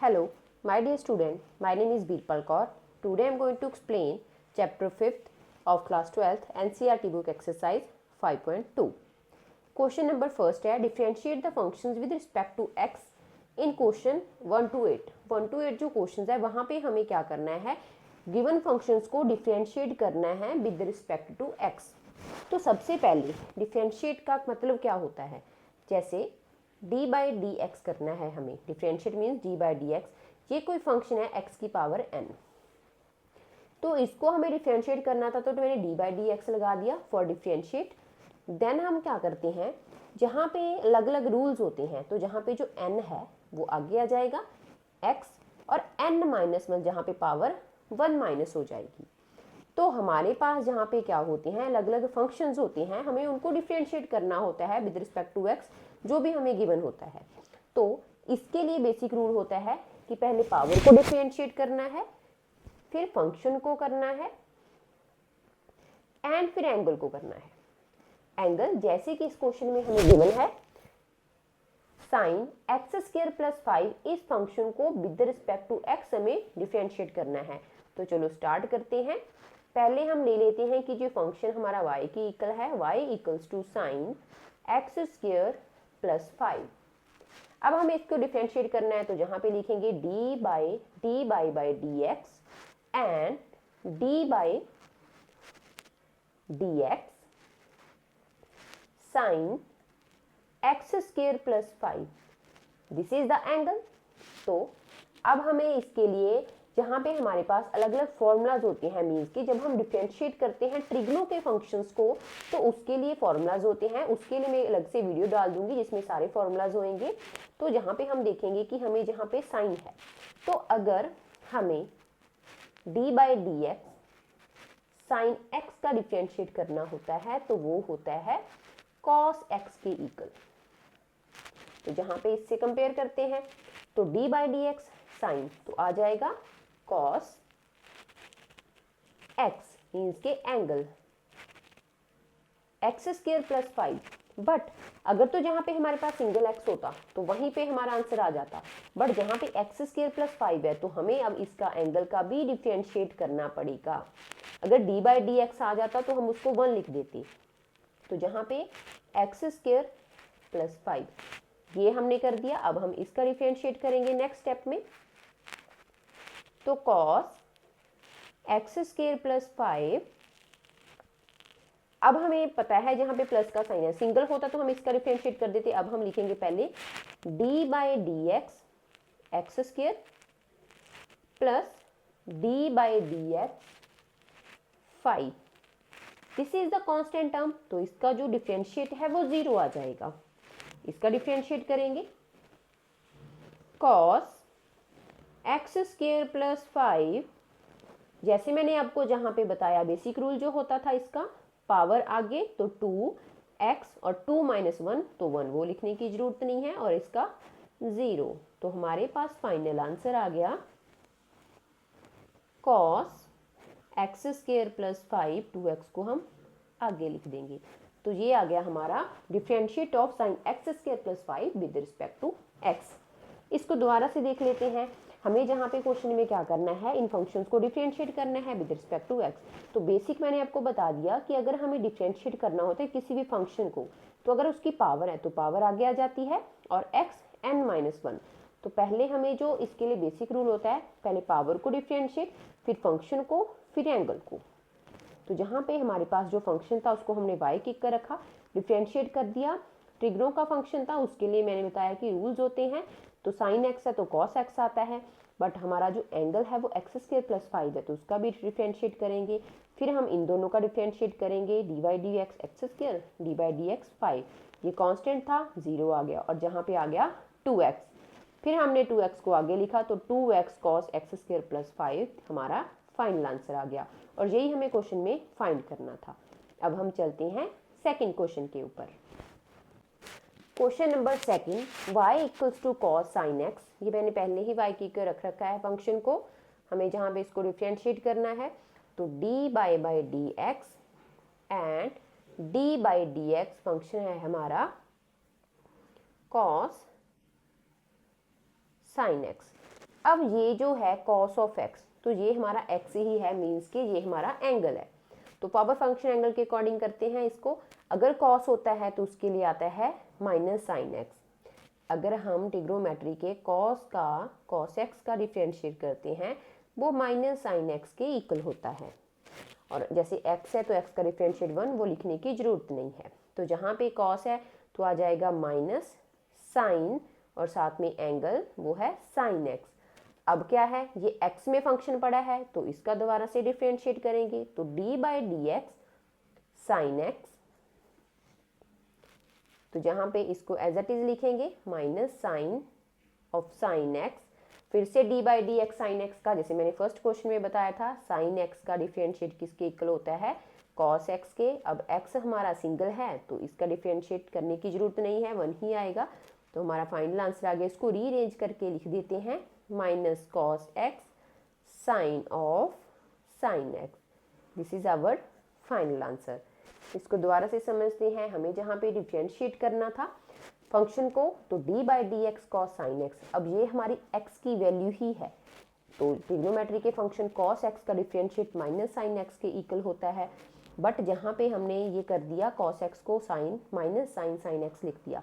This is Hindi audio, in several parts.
Hello, my dear student. My name is Birpal Kaur. Today I am going to explain chapter 5th of class 12th NCERT book exercise 5.2. Question number first है differentiate the functions with respect to x in question 1 to 8. 1 to 8 जो questions है वहाँ पे हमें क्या करना है, given functions को differentiate करना है with respect to x. तो सबसे पहले differentiate का मतलब क्या होता है, जैसे d बाई डी एक्स करना है हमें. Differentiate means d by D X. ये कोई फंक्शन है x की पावर n, तो इसको हमें डिफ्रेंशिएट करना था, तो मैंने d बाई डी एक्स लगा दिया फॉर डिफ्रेंशिएट. देन हम क्या करते हैं, जहाँ पे अलग अलग रूल्स होते हैं, तो जहाँ पे जो n है वो आगे आ जाएगा x, और n माइनस वन जहाँ पे पावर 1 माइनस हो जाएगी. तो हमारे पास जहाँ पे क्या होते हैं, अलग अलग फंक्शंस होते हैं, हमें उनको डिफ्रेंशिएट करना होता है विद रिस्पेक्ट टू x, जो भी हमें गिवन होता है. तो इसके लिए बेसिक रूल होता है कि पहले पावर को डिफ्रेंशिएट करना है, फिर फंक्शन को करना है, एंड फिर एंगल को करना है. एंगल जैसे कि इस क्वेश्चन में हमें गिवन है साइन एक्स स्क्वायर प्लस 5, इस फंक्शन को विद रिस्पेक्ट टू x हमें डिफ्रेंशिएट करना है. तो चलो स्टार्ट करते हैं. पहले हम ले लेते हैं कि जो फंक्शन हमारा y की इक्वल है, y equals to sine x square plus 5. अब हमें इसको डिफ्रेंशिएट करना है, तो जहां पे लिखेंगे d by D x and d by D x sine x square plus 5. This is the angle. तो अब हमें इसके लिए जहाँ पे हमारे पास अलग अलग फॉर्मूलाज होते हैं, मीन्स कि जब हम डिफ्रेंशिएट करते हैं ट्रिग्नो के फंक्शंस को, तो उसके लिए फॉर्मूलाज होते हैं. उसके लिए मैं अलग से वीडियो डाल दूंगी जिसमें सारे फॉर्मूलाज होंगे. तो जहाँ पे हम देखेंगे कि हमें जहाँ पे साइन है, तो अगर हमें d by D x sine x का डिफ्रेंशिएट करना होता है, तो वो होता है कॉस एक्स के इक्वल. तो जहाँ पे इससे कंपेयर करते हैं, तो d by D x sine तो आ जाएगा cos x, मीन्स के angle X square plus 5. But अगर तो जहां पे हमारे पास सिंगल x होता तो वहीं पे हमारा आंसर आ जाता, बट जहां पे एक्स स्क्वायर प्लस 5 है, तो हमें अब इसका एंगल का भी डिफ्रेंशिएट करना पड़ेगा. अगर d बाई डी एक्स आ जाता तो हम उसको 1 लिख देते. तो जहां पे एक्स स्क्वायर प्लस 5 ये हमने कर दिया. अब हम इसका डिफ्रेंशिएट करेंगे नेक्स्ट स्टेप में. तो cos एक्स स्क्वायर प्लस 5, अब हमें पता है जहां पे प्लस का साइन है, सिंगल होता तो हम इसका डिफरेंशिएट कर देते. अब हम लिखेंगे पहले d by D X x square plus d by D x 5. This is the constant term. तो इसका जो डिफरेंशिएट है वो 0 आ जाएगा. इसका डिफरेंशिएट करेंगे cos एक्स स्क्वायर प्लस 5, जैसे मैंने आपको जहां पे बताया बेसिक रूल जो होता था इसका, पावर आगे तो 2x और 2 माइनस 1, तो 1 वो लिखने की जरूरत नहीं है, और इसका 0. तो हमारे पास फाइनल आंसर आ गया cos x square plus 5, 2x को हम आगे लिख देंगे. तो ये आ गया हमारा differentiate of sine x square plus 5 with respect to x. इसको दोबारा से देख लेते हैं. हमें जहाँ पे क्वेश्चन में क्या करना है, इन फंक्शंस को डिफरेंशिएट करना है विद रिस्पेक्ट टू x. तो बेसिक मैंने आपको बता दिया कि अगर हमें डिफरेंशिएट करना होता है किसी भी फंक्शन को, तो अगर उसकी पावर है तो पावर आगे आ जाती है, और x n माइनस 1. तो पहले हमें जो इसके लिए बेसिक रूल होता है, पहले पावर को डिफरेंशिएट, फिर फंक्शन को, फिर एंगल को. तो जहाँ पे हमारे पास जो फंक्शन था उसको हमने y किक कर रखा, डिफरेंशिएट कर दिया. ट्रिग्नो का फंक्शन था, उसके लिए मैंने बताया कि रूल्स होते हैं. तो साइन एक्स है तो कॉस एक्स आता है, बट हमारा जो एंगल है वो एक्स स्क्वायर प्लस 5 है, तो उसका भी डिफरेंशिएट करेंगे. फिर हम इन दोनों का डिफरेंशिएट करेंगे, D by D X x square, D by D x 5. ये कांस्टेंट था, 0 आ गया, और जहाँ पे आ गया 2x. फिर हमने 2x को आगे लिखा, तो 2x cos x square plus 5 हमारा फाइनल आंसर आ गया, और यही हमें क्वेश्चन में फाइंड करना था. अब हम चलते हैं सेकेंड क्वेश्चन के ऊपर. Question number second, y equals to cos sine X. ये मैंने पहले ही y की कर रख रखा है फंक्शन को. हमें जहाँ पे इसको डिफरेंशिएट करना है, तो d by D x and d by D x function है हमारा कॉस साइन एक्स. अब ये जो है cos ऑफ x, तो ये हमारा x ही है, मीन्स कि ये हमारा एंगल है। तो पावर फंक्शन एंगल के अकॉर्डिंग करते हैं इसको। अगर cos होता है तो उसके लिए आता है माइनस साइन x। अगर हम ट्रिग्नोमेट्री के cos x का डिफरेंशिएट करते हैं वो माइनस साइन x के इक्वल होता है। और जैसे x है तो x का डिफरेंशिएट 1, वो लिखने की ज़रूरत नहीं है। तो जहाँ पे cos है तो आ जाएगा माइनस साइन और साथ में एंगल वो है साइन x। अब क्या है, ये x में फंक्शन पड़ा है तो इसका दोबारा से डिफरेंशिएट करेंगे, तो d by D x sine x। तो जहाँ पे इसको एज इट इज लिखेंगे minus sine of sine x, फिर से d by D x sine x का, जैसे मैंने फर्स्ट क्वेश्चन में बताया था, साइन x का डिफरेंशिएट किसके इक्वल होता है, cos x के। अब x हमारा सिंगल है तो इसका डिफरेंशिएट करने की जरूरत नहीं है, 1 ही आएगा। तो हमारा फाइनल आंसर आ गया। इसको रीअरेंज करके लिख देते हैं minus cos x sine of sine x। This is our final answer. इसको दोबारा से समझते हैं। हमें जहाँ पे डिफरेंशिएट करना था फंक्शन को, तो d by D x cos sine x. अब ये हमारी x की वैल्यू ही है, तो ट्रिग्नोमेट्री के फंक्शन cos x का डिफरेंशिएट माइनस साइन x के इक्वल होता है। बट जहाँ पे हमने ये कर दिया cos x को साइन माइनस साइन x लिख दिया।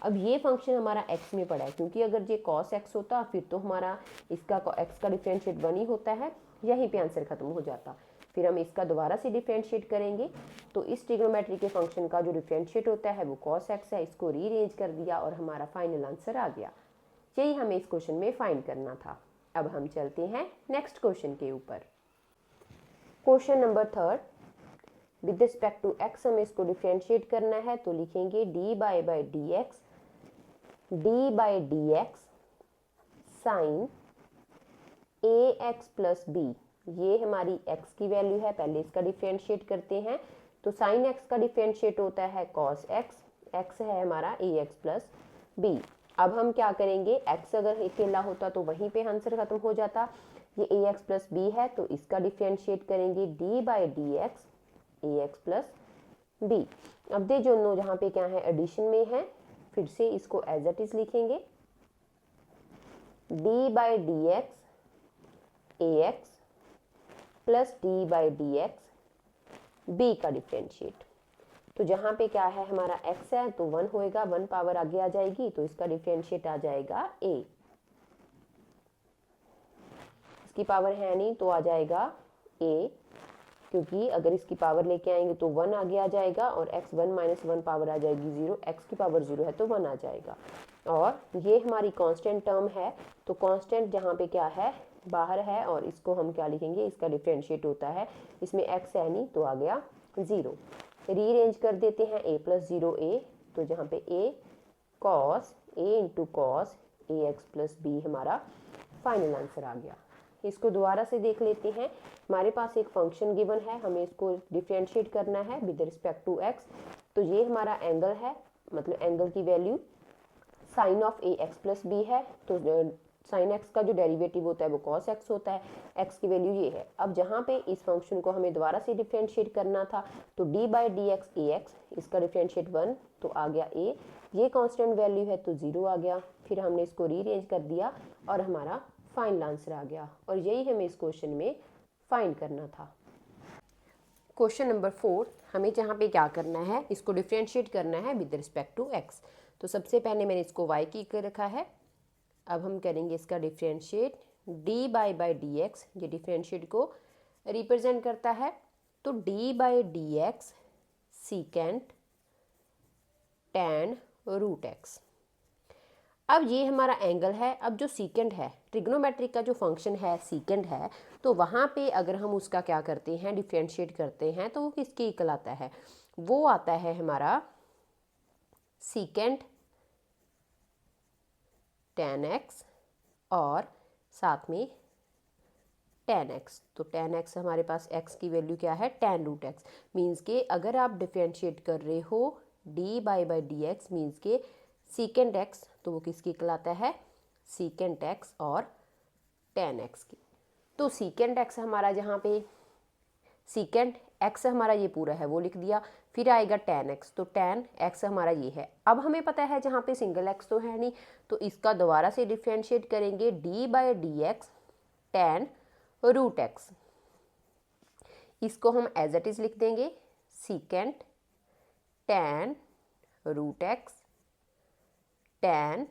अब ये फंक्शन हमारा x में पड़ा है, क्योंकि अगर ये cos x होता फिर तो हमारा इसका x का डिफरेंशिएट 1 ही होता है, यहीं पे आंसर खत्म हो जाता। फिर हम इसका दोबारा से डिफरेंशिएट करेंगे, तो इस ट्रिग्नोमेट्री के फंक्शन का जो डिफरेंशिएट होता है वो cos x है। इसको रीअरेंज कर दिया और हमारा फाइनल आंसर आ गया। यही हमें इस क्वेश्चन में फाइंड करना था। अब हम चलते हैं नेक्स्ट क्वेश्चन के ऊपर। Question number 3, with respect to x हमें इसको डिफरेंशिएट करना है, तो लिखेंगे d by D x sine ax plus b। ये हमारी x की वैल्यू है, पहले इसका डिफरेंशिएट करते हैं। तो साइन x का डिफरेंशिएट होता है cos x, x है हमारा ax प्लस b। अब हम क्या करेंगे, x अगर अकेला होता तो वहीं पे आंसर खत्म हो जाता। ये ax प्लस b है तो इसका डिफरेंशिएट करेंगे d by D X ax plus b। अब दे दोनों जहाँ पे क्या है एडिशन में है, फिर से इसको एज इट इज लिखेंगे d by D X ax plus D by D X B का डिफरेंशिएट। तो जहाँ पे क्या है हमारा x है तो 1 होएगा, 1 पावर आगे आ जाएगी तो इसका डिफरेंशिएट आ जाएगा a। इसकी पावर है नहीं तो आ जाएगा a, क्योंकि अगर इसकी पावर लेके आएंगे तो 1 आगे आ जाएगा और x 1 माइनस 1 पावर आ जाएगी 0, x की पावर 0 है तो 1 आ जाएगा। और ये हमारी कांस्टेंट टर्म है, तो कांस्टेंट जहाँ पे क्या है बाहर है और इसको हम क्या लिखेंगे, इसका डिफरेंशिएट होता है, इसमें x है नहीं तो आ गया 0। रीअरेंज कर देते हैं a प्लस 0 a, तो जहाँ पे a cos a into cos A X plus B हमारा फाइनल आंसर आ गया। इसको दोबारा से देख लेते हैं। हमारे पास एक फंक्शन गिवन है, हमें इसको डिफरेंशिएट करना है विद रिस्पेक्ट टू x। तो ये हमारा एंगल है, मतलब एंगल की value sine of A X plus B है, तो साइन एक्स का जो डेरिवेटिव होता है वो cos x होता है, x की वैल्यू ये है। अब जहाँ पे इस फंक्शन को हमें दोबारा से डिफरेंशिएट करना था, तो d by D X A x, इसका डिफरेंशिएट 1 तो आ गया a, ये कांस्टेंट वैल्यू है तो 0 आ गया। फिर हमने इसको रीअरेंज कर दिया और हमारा फाइनल आंसर आ गया, और यही हमें इस क्वेश्चन में फाइंड करना था। क्वेश्चन नंबर 4, हमें जहाँ पे क्या करना है, इसको डिफरेंशिएट करना है विद रिस्पेक्ट टू x। तो सबसे पहले मैंने इसको y की कर रखा है। अब हम करेंगे इसका differentiate d by D X, ये डिफरेंशिएट को रिप्रेजेंट करता है, तो d by D X secant tan root x। अब ये हमारा एंगल है। अब जो सीकेंट है, ट्रिग्नोमेट्रिक का जो फंक्शन है सीकेंट है, तो वहाँ पे अगर हम उसका क्या करते हैं डिफरेंशिएट करते हैं तो वो किसके इक्वल आता है, वो आता है हमारा सीकेंट tan x और साथ में tan x। तो tan x हमारे पास x की वैल्यू क्या है tan रूट x, मीन्स के अगर आप डिफरेंशिएट कर रहे हो d by D x means के सीकेंट x, तो वो किसकी इक्वल आता है सीकेंट x और tan x की। तो सीकेंट x हमारा जहाँ पे सीकेंट x हमारा ये पूरा है वो लिख दिया, फिर आएगा tan x, तो tan x हमारा ये है। अब हमें पता है जहाँ पे सिंगल x तो है नहीं, तो इसका दोबारा से डिफ्रेंशिएट करेंगे, d by D X tan root x। इसको हम एज इट इज़ लिख देंगे, secant tan root x tan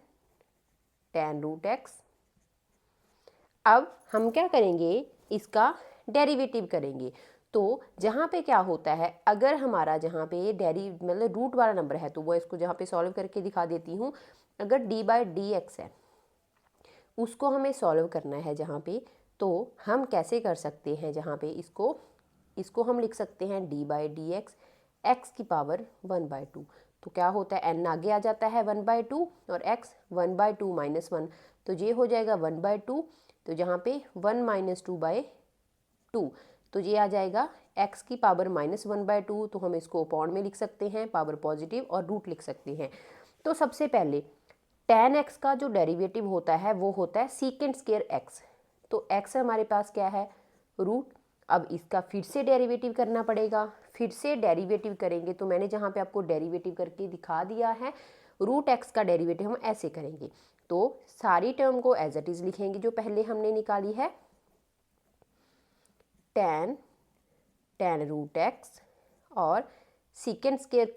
root x। अब हम क्या करेंगे, इसका डेरिवेटिव करेंगे। तो जहाँ पे क्या होता है, अगर हमारा जहाँ पे मतलब रूट वाला नंबर है, तो वो इसको जहाँ पे सॉल्व करके दिखा देती हूँ। अगर d बाई डी एक्स है, उसको हमें सॉल्व करना है जहाँ पे, तो हम कैसे कर सकते हैं, जहाँ पे इसको हम लिख सकते हैं d by D X x की पावर 1/2। तो क्या होता है, n आगे आ जाता है 1/2 और x 1/2 माइनस 1, तो ये हो जाएगा 1/2। तो जहाँ पे 1 माइनस 2/2, तो ये आ जाएगा x की पावर -1/2। तो हम इसको अपॉन में लिख सकते हैं, पावर पॉजिटिव, और रूट लिख सकते हैं। तो सबसे पहले tan x का जो डेरिवेटिव होता है वो होता है सीकेंट स्क्वायर x। तो x हमारे पास क्या है, रूट। अब इसका फिर से डेरिवेटिव करना पड़ेगा। फिर से डेरिवेटिव करेंगे, तो मैंने जहाँ पे आपको डेरिवेटिव करके दिखा दिया है, रूट x का डेरिवेटिव हम ऐसे करेंगे। तो सारी टर्म को एज इट इज़ लिखेंगे जो पहले हमने निकाली है, tan रूट x, और सीकेंट स्क्वायर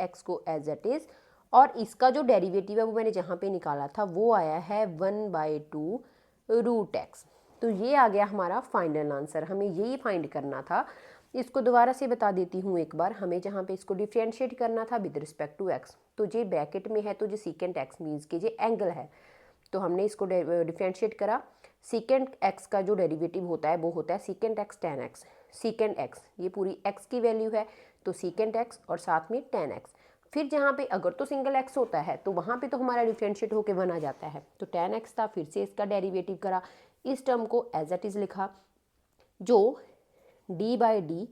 x को एज इट इज़, और इसका जो डेरिवेटिव है वो मैंने जहाँ पे निकाला था वो आया है 1/2 रूट x। तो ये आ गया हमारा फाइनल आंसर। हमें यही फाइंड करना था। इसको दोबारा से बता देती हूँ एक बार। हमें जहाँ पे इसको डिफ्रेंशिएट करना था विद रिस्पेक्ट टू x, तो ये ब्रैकेट में है, तो ये सीकेंट x मीन्स कि ये एंगल है। तो हमने इसको डिफ्रेंशिएट करा। सीकेंट x का जो डेरिवेटिव होता है वो होता है secant x tan x। Secant x ये पूरी x की वैल्यू है, तो सीकेंट x और साथ में tan x। फिर जहाँ पे अगर तो सिंगल x होता है तो वहाँ पे तो हमारा डिफ्रेंशिएट होके 1 आ जाता है, तो tan x था, फिर से इसका डेरिवेटिव करा, इस टर्म को एज इट इज़ लिखा, जो d बाई डी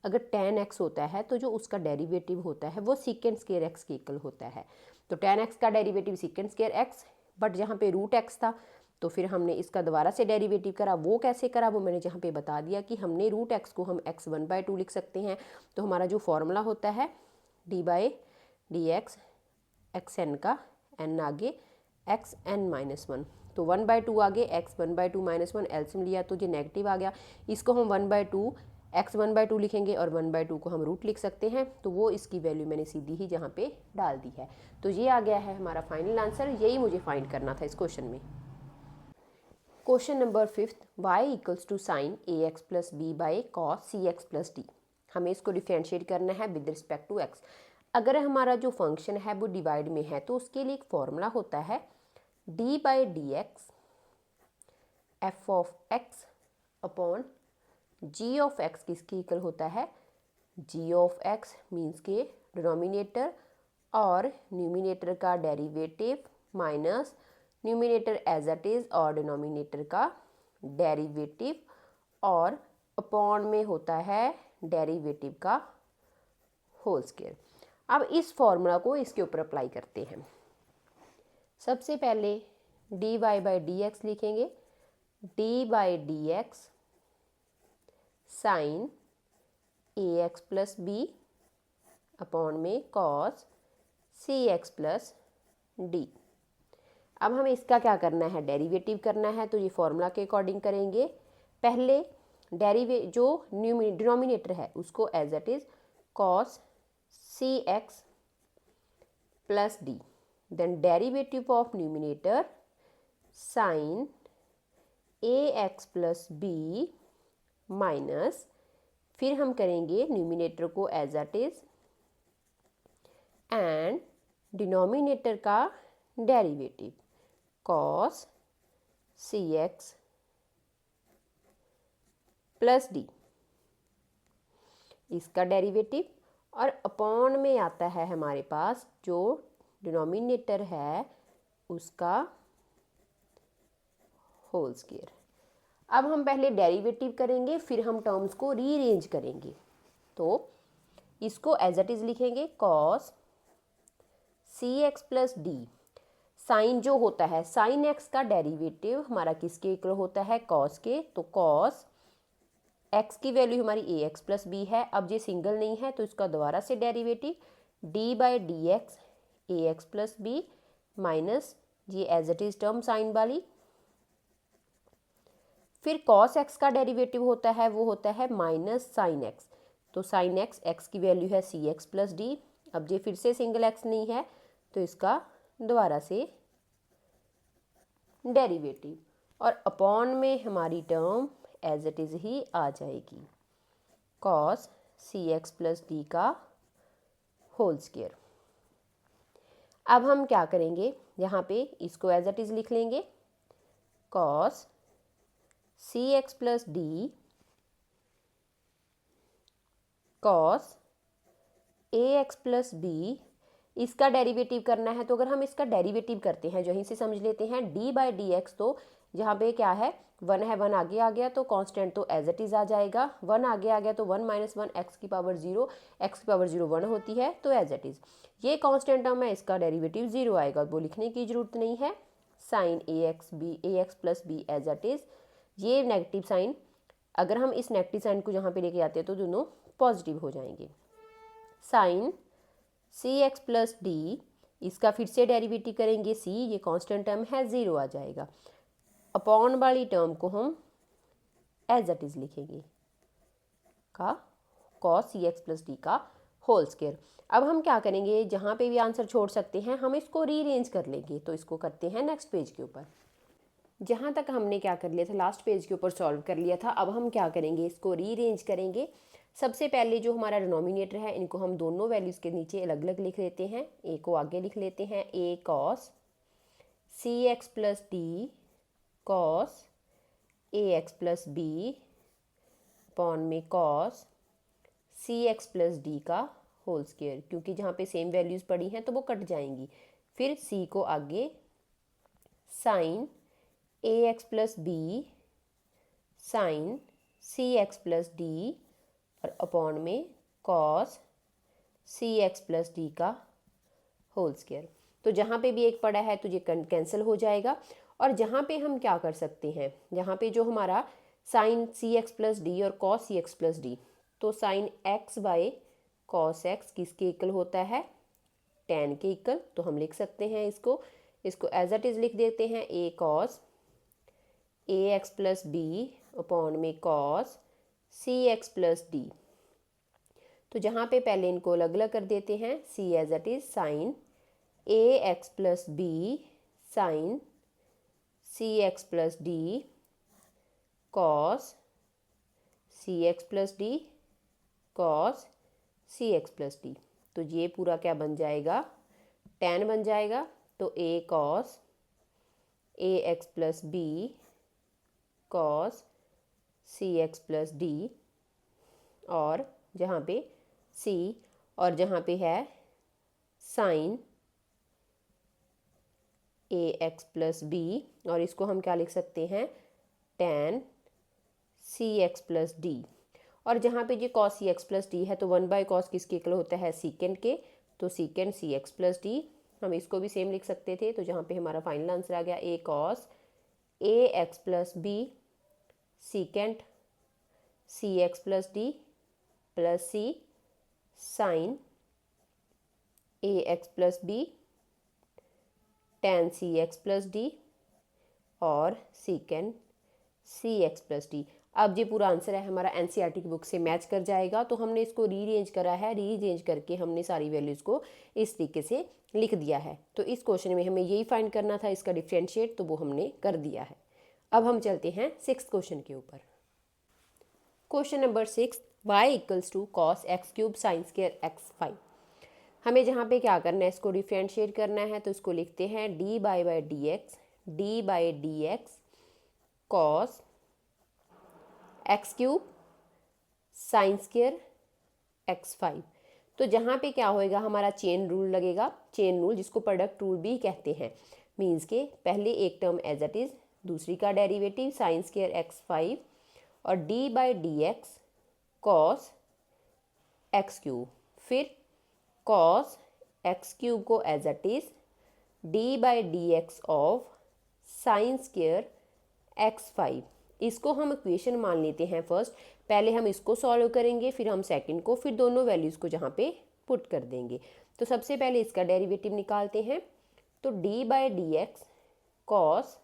अगर tan x होता है तो जो उसका डेरिवेटिव होता है वो सीकेंट स्क्वायर x के इक्वल होता है। तो tan x का derivative secant square x, but जहाँ पे रूट x था, तो फिर हमने इसका दोबारा से डेरिवेटिव करा। वो कैसे करा वो मैंने जहाँ पे बता दिया कि हमने रूट x को हम x 1/2 लिख सकते हैं। तो हमारा जो फॉर्मूला होता है d by D X X N का n आगे एक्स एन माइनस 1, तो 1/2 आगे x 1/2 माइनस 1, एलसीएम लिया तो ये नेगेटिव आ गया। इसको हम 1/2 x 1/2 लिखेंगे और 1/2 को हम रूट लिख सकते हैं। तो वो इसकी वैल्यू मैंने सीधी ही जहाँ पे डाल दी है। तो ये आ गया है हमारा फाइनल आंसर। यही मुझे फाइंड करना था इस क्वेश्चन में। Question number 5, y equals to sine ax plus B by cos cx plus D. हमें इसको डिफ्रेंशिएट करना है विद रिस्पेक्ट टू x। अगर हमारा जो फंक्शन है वो डिवाइड में है तो उसके लिए एक फॉर्मूला होता है d by D X F of x upon G of X किसकी इक्वल होता है, जी ऑफ एक्स मीन्स के डिनोमिनेटर और न्यूमिनेटर का derivative minus numerator as it is और डिनोमिनेटर का डेरिवेटिव, और अपॉन में होता है डेरिवेटिव का होल स्क्वायर। अब इस फॉर्मूला को इसके ऊपर अप्लाई करते हैं। सबसे पहले D Y by D X लिखेंगे, D by D x sine A X plus B upon में cos C X plus D. अब हमें इसका क्या करना है, डेरिवेटिव करना है, तो ये फॉर्मूला के अकॉर्डिंग करेंगे। पहले जो डिनोमिनेटर है उसको as it is cos C X plus D, then derivative of numerator sine A X plus B minus, फिर हम करेंगे न्यूमिनेटर को as it is and denominator का derivative cos C X plus D, इसका डेरिवेटिव, और अपॉन में आता है हमारे पास जो डिनोमिनेटर है उसका होल स्क्वायर। अब हम पहले डेरिवेटिव करेंगे, फिर हम टर्म्स को रीअरेंज करेंगे। तो इसको एज इट इज़ लिखेंगे cos C X plus D. Sign जो होता है, साइन एक्स का डेरिवेटिव हमारा किसके इक्वल होता है, कॉस के, तो कॉस एक्स की वैल्यू हमारी ए एक्स प्लस बी है। अब ये सिंगल नहीं है तो इसका दोबारा से derivative D by D X A X plus B minus ये as it is term sine वाली। फिर कॉस एक्स का डेरिवेटिव होता है वो होता है माइनस साइन एक्स। तो साइन एक्स, एक्स की वैल्यू है सी एक्स प्लस डी। अब ये फिर से सिंगल एक्स नहीं है तो इसका दोबारा से डेरिवेटिव, और अपॉन में हमारी टर्म एज इट इज़ ही आ जाएगी cos C X plus D का होल स्क्वायर। अब हम क्या करेंगे, यहाँ पे इसको एज इट इज़ लिख लेंगे cos C X plus D cos A X plus B. इसका डेरिवेटिव करना है तो अगर हम इसका डेरिवेटिव करते हैं, जो यहीं से समझ लेते हैं डी बाई डी एक्स, तो यहाँ पे क्या है, वन है, वन आगे आ गया तो कांस्टेंट तो एज इट इज़ आ जाएगा। वन आगे आ गया तो वन माइनस वन एक्स की पावर जीरो, एक्स की पावर जीरो वन होती है तो एज इट इज़। ये कांस्टेंट टर्म है, इसका डेरिवेटिव जीरो आएगा, वो लिखने की जरूरत नहीं है। Sine A X plus B as it is. ये नेगेटिव साइन, अगर हम इस नेगेटिव साइन को यहाँ पे लेके आते हैं तो दोनों पॉजिटिव हो जाएंगे। Sign C X plus D, इसका फिर से डेरिवेटिव करेंगे सी, ये कांस्टेंट टर्म है, ज़ीरो आ जाएगा। अपॉन वाली टर्म को हम एज इट इज़ लिखेंगे का cos C X plus D का होल स्क्वायर। अब हम क्या करेंगे, जहाँ पे भी आंसर छोड़ सकते हैं हम इसको रीअरेंज कर लेंगे। तो इसको करते हैं नेक्स्ट पेज के ऊपर। जहाँ तक हमने क्या कर लिया था, लास्ट पेज के ऊपर सॉल्व कर लिया था। अब हम क्या करेंगे, इसको रीअरेंज करेंगे। सबसे पहले जो हमारा डिनोमिनेटर है, इनको हम दोनों वैल्यूज़ के नीचे अलग अलग लिख लेते हैं। ए को आगे लिख लेते हैं, ए cos C X plus D cos A X plus B upon में cos C X plus D का होल स्क्वायर, क्योंकि जहाँ पे सेम वैल्यूज़ पड़ी हैं तो वो कट जाएंगी। फिर सी को आगे sign A X plus B sine C X plus D और अपॉन में cos C X plus D का होल स्क्वायर। तो जहाँ पे भी एक पड़ा है तो ये कैंसिल हो जाएगा। और जहाँ पे हम क्या कर सकते हैं, जहाँ पे जो हमारा sign C X plus D और cos C X plus D, तो sine x by cos x किसके इक्वल होता है, टेन के इक्वल। तो हम लिख सकते हैं इसको एज इट इज़ लिख देते हैं, ए cos A X plus B upon में cos C X plus D. तो जहाँ पे पहले इनको अलग अलग कर देते हैं, C as it is sine A X plus B sine C X plus D cos C X plus D cos C X plus D. तो ये पूरा क्या बन जाएगा, टेन बन जाएगा। तो ए cos A X plus B cos C X plus D, और जहाँ पे सी और जहाँ पे है sine A X plus B, और इसको हम क्या लिख सकते हैं, टेन सी एक्स प्लस डी। और जहाँ पे ये cos C X plus D है तो वन बाय कॉस किसके इक्वल होता है, सीकेंड के। तो सीकेंड सी एक्स प्लस डी, हम इसको भी सेम लिख सकते थे। तो जहाँ पे हमारा फाइनल आंसर आ गया, ए cos A X plus B सीकेंड C X plus D plus C sign A X plus B ten C X plus D और सीकेंड सी एक्स प्लस डी। अब ये पूरा आंसर है हमारा एनसीईआरटी की बुक से मैच कर जाएगा। तो हमने इसको रीअरेंज करा है, रीअरेंज करके हमने सारी वैल्यूज़ को इस तरीके से लिख दिया है। तो इस क्वेश्चन में हमें यही फाइंड करना था, इसका डिफरेंशिएट, तो वो हमने कर दिया है। अब हम चलते हैं सिक्स्थ क्वेश्चन के ऊपर। Question number 6, y equals to cos x cube sine square x 5। हमें जहाँ पे क्या करना है, इसको डिफरेंशिएट करना है। तो इसको लिखते हैं D by D x cos x cube sine square x 5। तो जहाँ पे क्या होएगा, हमारा चेन रूल लगेगा, चेन रूल जिसको प्रोडक्ट रूल भी कहते हैं। मीन्स के पहले एक टर्म एज इट इज़, दूसरी का डेरिवेटिव साइन स्क्वायर एक्स 5 और d by D x cos x cube, फिर कॉस एक्स क्यूब को as it is d by D x of sine square x 5। इसको हम इक्वेशन मान लेते हैं फर्स्ट। पहले हम इसको सॉल्व करेंगे, फिर हम सेकंड को, फिर दोनों वैल्यूज़ को जहाँ पे पुट कर देंगे। तो सबसे पहले इसका डेरिवेटिव निकालते हैं। तो D by D x cos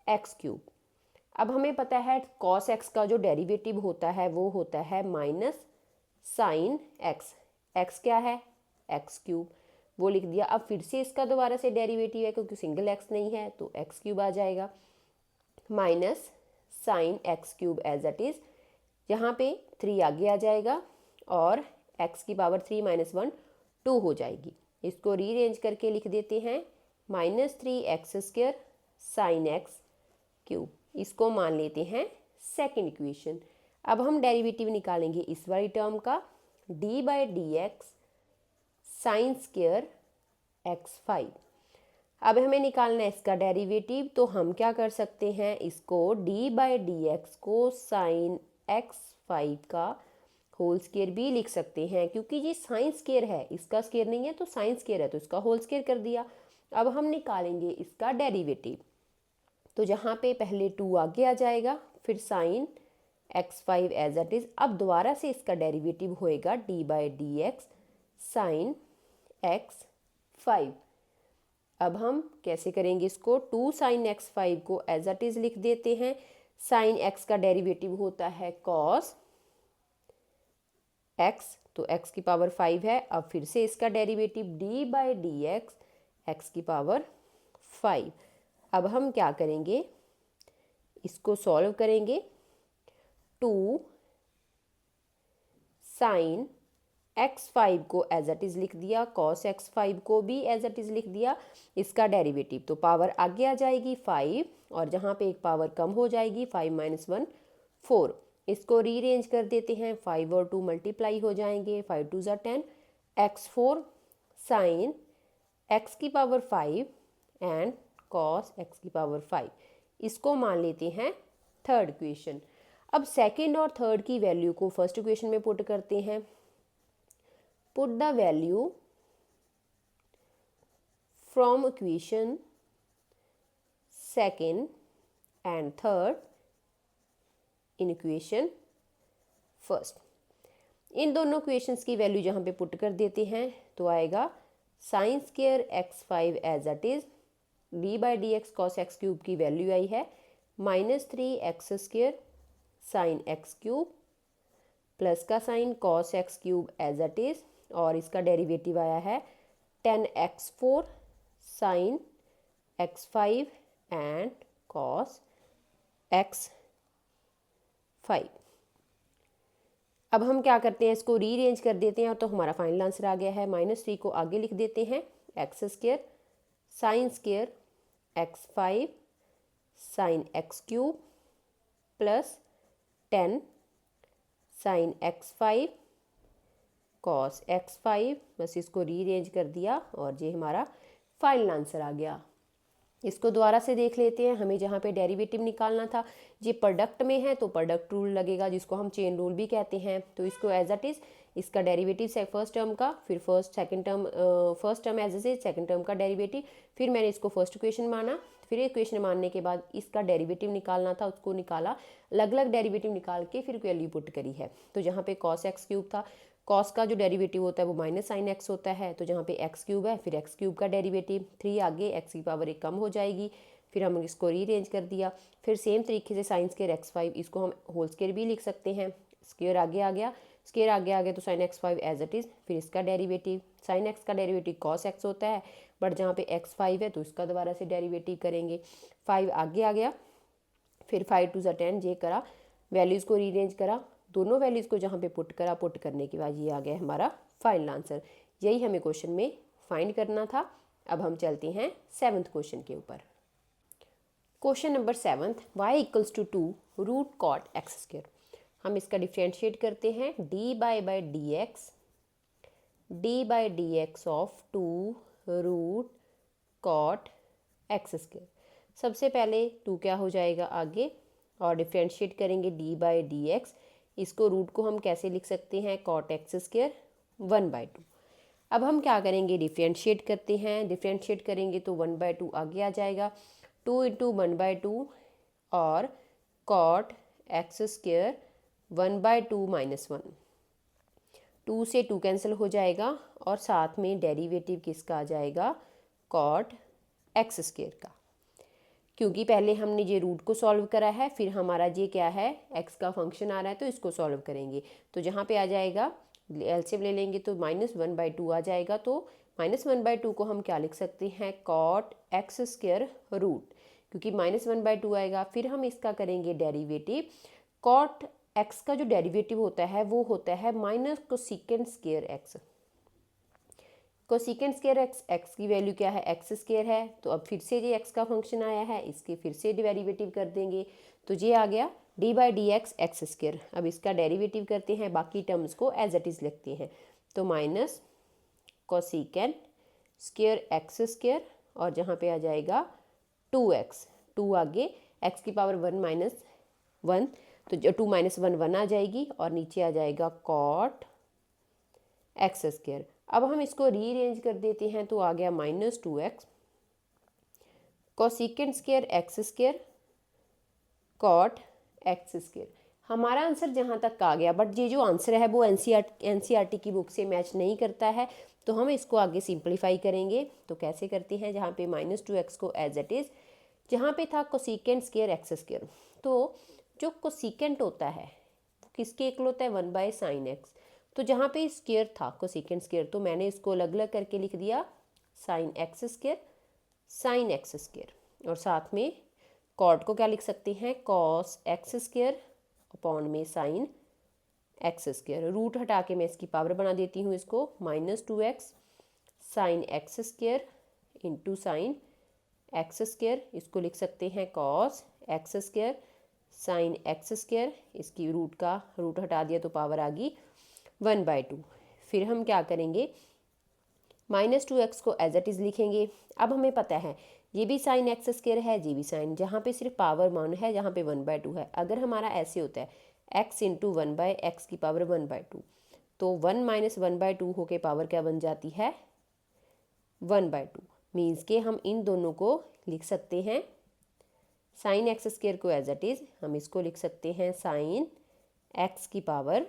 x cube. अब हमें पता है कॉस एक्स का जो डेरिवेटिव होता है वो होता है माइनस साइन एक्स। एक्स क्या है? एक्स क्यूब, वो लिख दिया। अब फिर से इसका दोबारा से डेरिवेटिव है क्योंकि सिंगल एक्स नहीं है, तो एक्स क्यूब आ जाएगा minus sine x cube as it is, यहाँ पे 3 आगे आ जाएगा और x की पावर 3 माइनस 1 2 हो जाएगी। इसको रीअरेंज करके लिख देते हैं -3x² साइन एक्स क्यूब। इसको मान लेते हैं सेकेंड इक्वेशन। अब हम डेरिवेटिव निकालेंगे इस वाली टर्म का, d by D x sine square x5। अब हमें निकालना है इसका डेरिवेटिव, तो हम क्या कर सकते हैं, इसको d बाई डी एक्स को साइन x5 का होल स्क्वायर भी लिख सकते हैं, क्योंकि ये साइन स्क्वायर है, इसका स्क्वायर नहीं है, तो साइन स्क्वायर है तो इसका होल स्क्वायर कर दिया। अब हम निकालेंगे इसका डेरिवेटिव, तो जहाँ पे पहले 2 आगे आ जाएगा, फिर sign x5 as it is. अब दोबारा से इसका डेरिवेटिव होएगा d by D x sine x5। अब हम कैसे करेंगे इसको, 2 साइन x5 को एज इट इज़ लिख देते हैं। साइन x का डेरिवेटिव होता है कॉस x, तो x की पावर 5 है। अब फिर से इसका derivative d by D X x की पावर 5। अब हम क्या करेंगे, इसको सॉल्व करेंगे। 2 साइन x5 को एज इट इज़ लिख दिया, कॉस x5 को भी एज इट इज़ लिख दिया। इसका डेरिवेटिव, तो पावर आगे आ जाएगी 5 और जहाँ पे एक पावर कम हो जाएगी 5 माइनस 1 4। इसको रीअरेंज कर देते हैं, 5 और 2 मल्टीप्लाई हो जाएंगे, 5 2 ज़ा 10 x4 साइन x की पावर 5 एंड कॉस x की पावर 5। इसको मान लेते हैं थर्ड इक्वेशन। अब सेकेंड और थर्ड की वैल्यू को फर्स्ट इक्वेशन में पुट करते हैं। Put the value from equation second and third in equation first. इन दोनों इक्वेशंस की वैल्यू जहाँ पे पुट कर देते हैं तो आएगा sine square x5 as it is, d by D x cos x cube की वैल्यू आई है -3x² sine x cube plus का sine cos x cube as it is, और इसका डेरिवेटिव आया है 10x4 sign x5 and cos x5। अब हम क्या करते हैं, इसको रीअरेंज कर देते हैं, और तो हमारा फाइनल आंसर आ गया है। -3 को आगे लिख देते हैं, x² sine square x5 sine x cube plus 10 sine x5 cos x5। बस इसको रीअरेंज कर दिया और ये हमारा फाइनल आंसर आ गया। इसको दोबारा से देख लेते हैं। हमें जहाँ पे डेरिवेटिव निकालना था, ये प्रोडक्ट में है तो प्रोडक्ट रूल लगेगा, जिसको हम चेन रूल भी कहते हैं। तो इसको एज इट इज़, इसका डेरिवेटिव से फर्स्ट टर्म का, फिर first term as is second term का डेरिवेटिव, फिर मैंने इसको फर्स्ट इक्वेशन माना, फिर इक्वेशन मानने के बाद इसका डेरिवेटिव निकालना था, उसको निकाला, अलग अलग डेरिवेटिव निकाल के फिर वैल्यू पुट करी है। तो जहाँ पे कॉस एक्स क्यूब था, कॉस का जो डेरिवेटिव होता है वो माइनस साइन एक्स होता है, तो जहाँ पे एक्स क्यूब है फिर एक्स क्यूब का डेरिवेटिव 3 आगे, एक्स की पावर 1 कम हो जाएगी, फिर हम इसको रीअरेंज कर दिया। फिर सेम तरीके से साइन स्क्वायर x5, इसको हम होल स्क्वायर भी लिख सकते हैं, स्क्वायर आगे आ गया, स्क्वायर आगे आ गया तो sign x5 as it is, फिर इसका डेरिवेटिव, साइन एक्स का डेरिवेटिव कॉस एक्स होता है, बट जहाँ पे x5 है तो इसका दोबारा से डेरिवेटिव करेंगे। 5 आगे आ गया, फिर 5 2 ज़ा 10 ये करा, वैल्यूज़ को रीअरेंज करा, दोनों वैल्यूज़ को जहाँ पे पुट करा, पुट करने के बाद ये आ गया हमारा फाइनल आंसर। यही हमें क्वेश्चन में फाइंड करना था। अब हम चलते हैं 7th क्वेश्चन के ऊपर। Question number 7, y equals to 2 root cot x square. हम इसका डिफ्रेंशिएट करते हैं, d by D x of 2 root cot x square. सबसे पहले 2 क्या हो जाएगा आगे, और डिफ्रेंशिएट करेंगे d बाई डी एक्स। इसको रूट को हम कैसे लिख सकते हैं, कॉट एक्स स्क्वायर 1/2। अब हम क्या करेंगे, डिफ्रेंशिएट करते हैं, डिफ्रेंशिएट करेंगे तो 1/2 आगे आ जाएगा, 2 × 1/2 और कॉट एक्स स्क्वायर 1/2 - 1, 2 से 2 कैंसिल हो जाएगा और साथ में डेरिवेटिव किसका आ जाएगा, कॉट एक्स स्क्वायर का, क्योंकि पहले हमने ये रूट को सॉल्व करा है, फिर हमारा ये क्या है, एक्स का फंक्शन आ रहा है, तो इसको सॉल्व करेंगे। तो जहाँ पे आ जाएगा एलसीएम ले लेंगे तो -1/2 आ जाएगा। तो -1/2 को हम क्या लिख सकते हैं, कॉट एक्स स्क्वायर रूट, क्योंकि -1/2 आएगा। फिर हम इसका करेंगे डेरिवेटिव। कॉट एक्स का जो डेरिवेटिव होता है वो होता है minus cosecant square x. Cosecant square x, x की वैल्यू क्या है, एक्स स्क्वायर है। तो अब फिर से ये एक्स का फंक्शन आया है, इसके फिर से डेरिवेटिव कर देंगे। तो ये आ गया d/dx एक्स स्क्वायर। अब इसका डेरिवेटिव करते हैं, बाकी टर्म्स को एज इट इज़ लिखते हैं। तो minus cosecant square x square, और जहाँ पे आ जाएगा 2x, 2 आगे x की पावर 1 - 1, तो 2 - 1 1 आ जाएगी, और नीचे आ जाएगा कॉट एक्स स्क्वायर। अब हम इसको रीअरेंज कर देते हैं, तो आ गया -2x cosecant square x square cot x square. हमारा आंसर जहाँ तक आ गया, बट ये जो आंसर है वो एनसीईआरटी की बुक से मैच नहीं करता है, तो हम इसको आगे सिंपलीफाई करेंगे। तो कैसे करते हैं, जहाँ पे -2x को एज इट इज़, जहाँ पे था कोसेकेंट स्क्वायर एक्स स्क्वायर, तो जो कोसेकेंट होता है वो किसके इक्वल होता है, 1/sin x। तो जहाँ पे स्क्वायर था कोसेकेंट स्क्वायर, तो मैंने इसको अलग अलग करके लिख दिया sin x square sin x square, और साथ में कॉट को क्या लिख सकते हैं, कॉस एक्स स्क्वायर अपॉन में साइन एक्स स्क्वायर। रूट हटा के मैं इसकी पावर बना देती हूँ इसको, -2x sine x square into sine x square. इसको लिख सकते हैं cos x square sine x square. इसकी रूट हटा दिया तो पावर आ गई 1/2। फिर हम क्या करेंगे, -2x को एज इट इज़ लिखेंगे। अब हमें पता है ये भी साइन एक्स स्क्वायर है, ये भी साइन, जहाँ पे सिर्फ पावर 1 है, जहाँ पे 1/2 है। अगर हमारा ऐसे होता है x इंटू 1/x की पावर 1/2, तो 1 - 1/2 होके पावर क्या बन जाती है, 1/2। मीन्स के हम इन दोनों को लिख सकते हैं, साइन एक्स स्क्वायर को एज इट इज़ हम इसको लिख सकते हैं साइन एक्स की पावर,